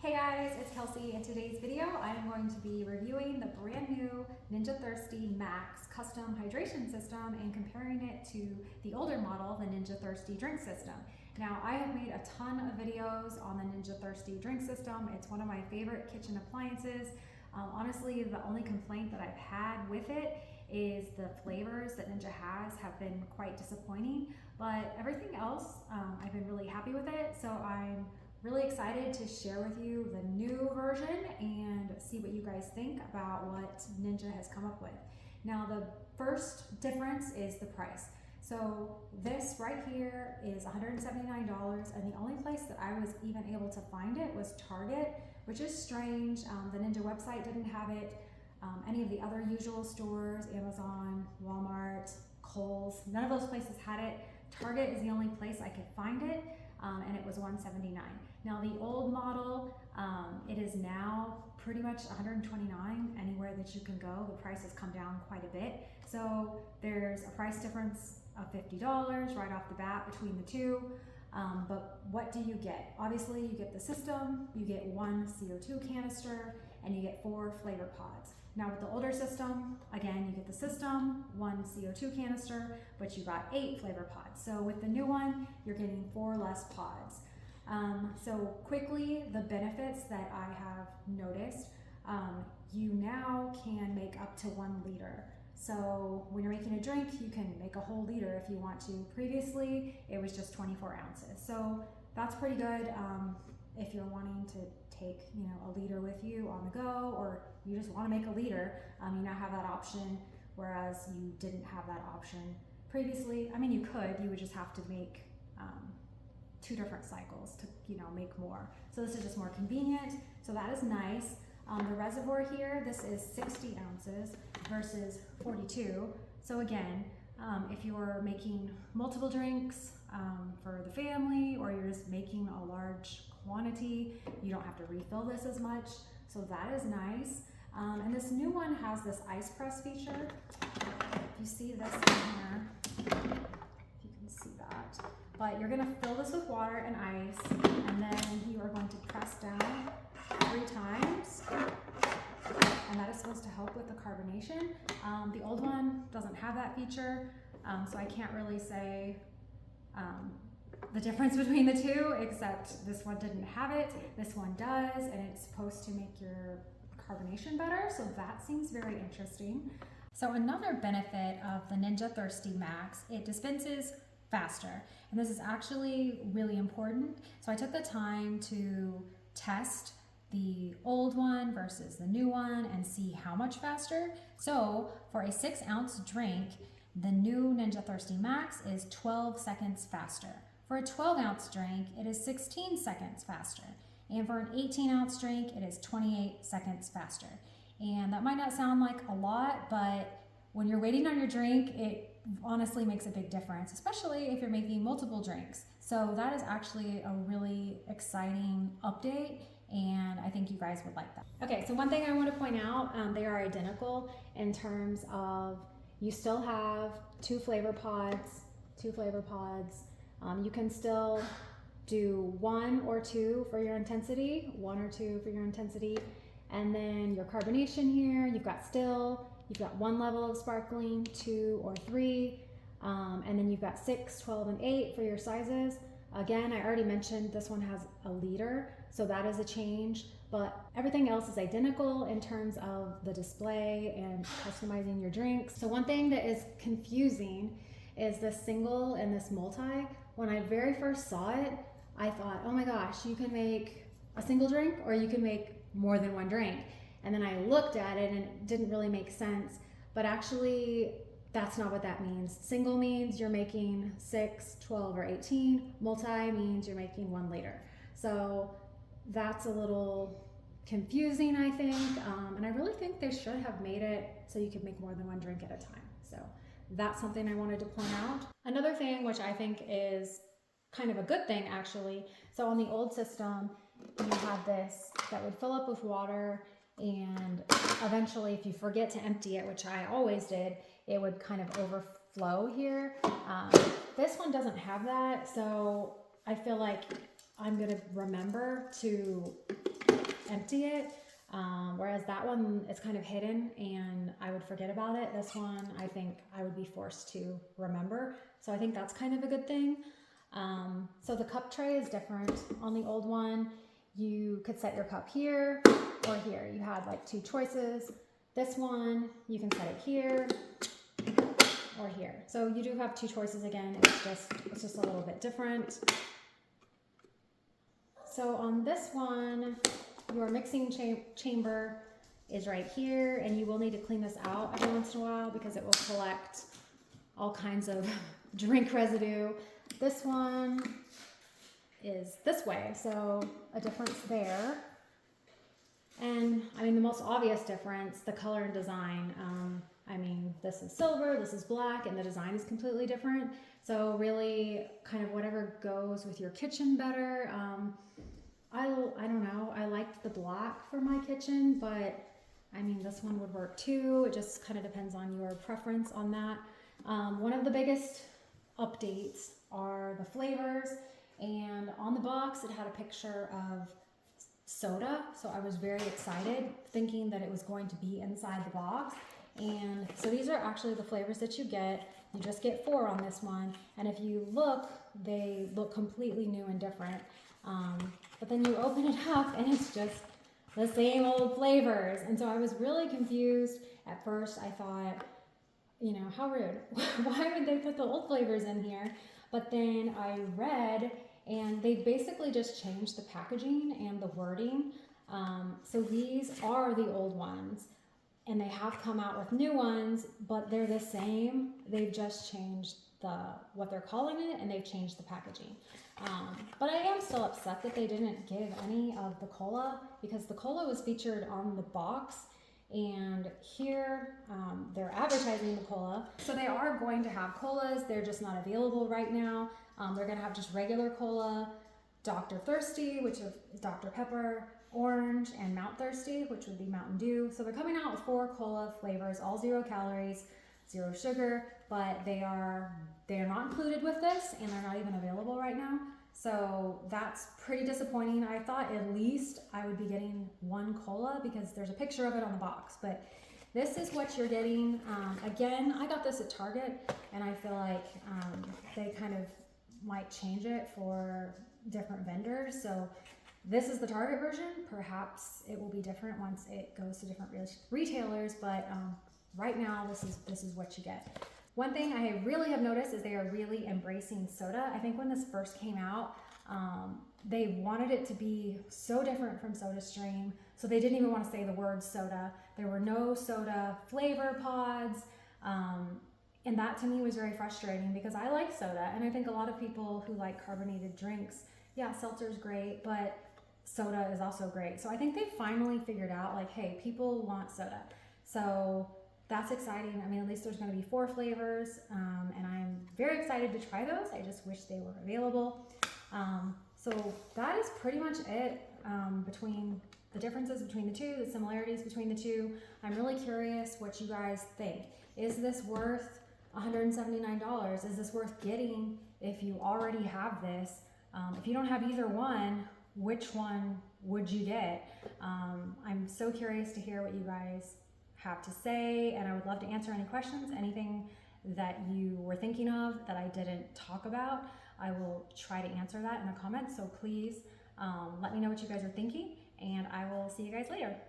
Hey guys, it's Kelsey. In today's video, I am going to be reviewing the brand new Ninja Thirsti Max custom hydration system and comparing it to the older model, the Ninja Thirsti Drink System. Now, I have made a ton of videos on the Ninja Thirsti Drink System. It's one of my favorite kitchen appliances. Honestly, the only complaint that I've had with it is the flavors that Ninja has have been quite disappointing, but everything else, I've been really happy with it. So I'm really excited to share with you the new version and see what you guys think about what Ninja has come up with. Now, the first difference is the price. So this right here is $179, and the only place that I was even able to find it was Target, which is strange. The Ninja website didn't have it. Any of the other usual stores, Amazon, Walmart, Kohl's, none of those places had it. Target is the only place I could find it. And it was $179. Now the old model, it is now pretty much $129 anywhere that you can go. The price has come down quite a bit. So there's a price difference of $50 right off the bat between the two. But what do you get? Obviously you get the system, you get one CO2 canister, and you get 4 flavor pods. Now with the older system, again, you get the system, 1 CO2 canister, but you got 8 flavor pods. So with the new one, you're getting 4 less pods. So quickly, the benefits that I have noticed, you now can make up to 1 liter. So when you're making a drink, you can make a whole liter if you want to. Previously, it was just 24 ounces. So that's pretty good if you're wanting to take, a liter with you on the go, or you just want to make a liter. You now have that option, whereas you didn't have that option previously. I mean, you could, you would just have to make 2 different cycles to, make more. So this is just more convenient. So that is nice. The reservoir here, this is 60 ounces versus 42. So again, if you're making multiple drinks for the family, or you're just making a large quantity, you don't have to refill this as much. So that is nice. And this new one has this ice press feature. If you see this in here, if you can see that. But you're gonna fill this with water and ice, and then you are going to press down 3 times. And that is supposed to help with the carbonation. The old one doesn't have that feature, so I can't really say the difference between the two, except this one didn't have it, this one does, and it's supposed to make your carbonation better, so that seems very interesting. So another benefit of the Ninja Thirsti Max, it dispenses faster, and this is actually really important. So I took the time to test the old one versus the new one and see how much faster. So for a 6-ounce drink, the new Ninja Thirsti Max is 12 seconds faster. For a 12-ounce drink, it is 16 seconds faster. And for an 18-ounce drink, it is 28 seconds faster. And that might not sound like a lot, but when you're waiting on your drink, it honestly makes a big difference, especially if you're making multiple drinks. So that is actually a really exciting update, and I think you guys would like that. Okay, so one thing I want to point out, they are identical in terms of you still have 2 flavor pods. You can still do 1 or 2 for your intensity, 1 or 2 for your intensity, and then your carbonation here, you've got still, you've got 1 level of sparkling, 2 or 3, and then you've got 6, 12, and 8 for your sizes. Again, I already mentioned this one has a liter, so that is a change, but everything else is identical in terms of the display and customizing your drinks. So one thing that is confusing is this single and this multi. When I very first saw it, I thought, oh my gosh, you can make a single drink or you can make more than 1 drink. And then I looked at it and it didn't really make sense, but actually that's not what that means. Single means you're making 6, 12, or 18. Multi means you're making 1 liter. So that's a little confusing, I think. And I really think they should have made it so you could make more than 1 drink at a time. So that's something I wanted to point out. Another thing, which I think is kind of a good thing actually. So on the old system, you had this that would fill up with water, and eventually if you forget to empty it, which I always did, it would kind of overflow here. This one doesn't have that, so I feel like I'm gonna remember to empty it. Whereas that one, it's kind of hidden and I would forget about it. This one, I think I would be forced to remember. So I think that's kind of a good thing. So the cup tray is different. On the old one, you could set your cup here or here. You had like two choices. This one, you can set it here or here. So you do have two choices again. It's just a little bit different. So on this one, your mixing chamber is right here, and you will need to clean this out every once in a while because it will collect all kinds of drink residue. This one is this way, so a difference there. And I mean, the most obvious difference, the color and design. I mean, this is silver, this is black, and the design is completely different. So really kind of whatever goes with your kitchen better. I don't know, I liked the black for my kitchen, but I mean, this one would work too. It just kind of depends on your preference on that. One of the biggest updates are the flavors, and on the box it had a picture of soda, so I was very excited thinking that it was going to be inside the box. And so these are actually the flavors that you get. You just get 4 on this one, and if you look, they look completely new and different. But then you open it up and it's just the same old flavors. And so I was really confused. At first I thought, you know, how rude. Why would they put the old flavors in here? But then I read, and they basically just changed the packaging and the wording. So these are the old ones, and they have come out with new ones, but they're the same. They've just changed what they're calling it, and they've changed the packaging. But I am still upset that they didn't give any of the cola, because the cola was featured on the box, and here they're advertising the cola. So they are going to have colas, they're just not available right now. They're gonna have just regular cola, Dr. Thirsti, which is Dr. Pepper, Orange, and Mount Thirsti, which would be Mountain Dew. So they're coming out with 4 cola flavors, all 0 calories, 0 sugar, but they are not included with this, and they're not even available right now. So that's pretty disappointing. I thought at least I would be getting 1 cola because there's a picture of it on the box, but this is what you're getting. Again, I got this at Target, and I feel like they kind of might change it for different vendors. So this is the Target version. Perhaps it will be different once it goes to different retailers, but right now this is what you get. One thing I really have noticed is they are really embracing soda. I think when this first came out, they wanted it to be so different from SodaStream, so they didn't even want to say the word soda. There were no soda flavor pods, and that to me was very frustrating because I like soda, and I think a lot of people who like carbonated drinks, yeah, seltzer's great, but soda is also great. So I think they finally figured out, like, hey, people want soda. So that's exciting. I mean, at least there's going to be 4 flavors, and I'm very excited to try those. I just wish they were available. So that is pretty much it between the differences between the two, the similarities between the two. I'm really curious what you guys think. Is this worth $179? Is this worth getting if you already have this? If you don't have either one, which one would you get? I'm so curious to hear what you guys have to say, and I would love to answer any questions, anything that you were thinking of that I didn't talk about. I will try to answer that in the comments, so please let me know what you guys are thinking, and I will see you guys later.